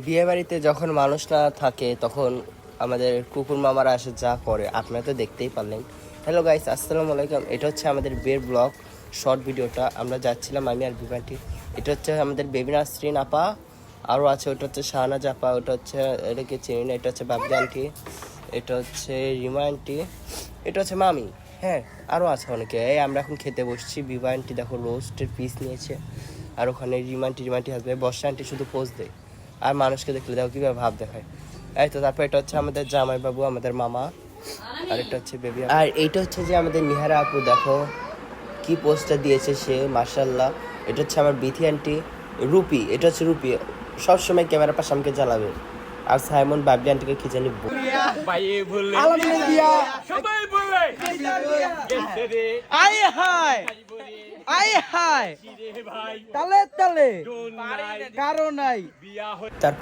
বিয়ে বাড়িতে যখন মানুষ না থাকে তখন আমাদের কুকুর মামারা আসে যা করে আপনারা তো দেখতেই পারলেন। হ্যালো গাইস, আসসালামু আলাইকুম। এটা হচ্ছে আমাদের বিয়ের ব্লগ শর্ট ভিডিওটা। আমরা যাচ্ছিলাম আমি আর বিভান্টি। এটা হচ্ছে আমাদের বেবি নাসরিন আপা, আরও আছে ওটা হচ্ছে শাহনাজ আপা, ওটা হচ্ছে এটাকে চিনি না, এটা হচ্ছে বাবলি আন্টি, এটা হচ্ছে রিমা আন্টি, এটা হচ্ছে মামি। হ্যাঁ, আরও আছে অনেকে। এই আমরা এখন খেতে বসছি। বিভা আন্টি দেখো রোস্টের পিস নিয়েছে, আর ওখানে রিমান্টি আসবে। বর্ষা আন্টি শুধু পোজ দেয় আর মানুষকে দেখলে দেখো কীভাবে ভাব দেখায়। এই তো তারপর এটা হচ্ছে আমাদের জামাইবাবু, আমাদের মামা, আর এটা হচ্ছে বেবি। আর এইটা হচ্ছে যে আমাদের নিহারা আপু, দেখো কি পোস্টটা দিয়েছে সে, মার্শাল্লাহ। এটা হচ্ছে আমার বিথি আন্টি, রুপি, এটা হচ্ছে রুপি, সবসময় ক্যামেরার পাশে আমাকে জ্বালাবে। আর সাইমন বাবলি আন্টিকে কি জানি তালে তালে কারো নাই। তারপর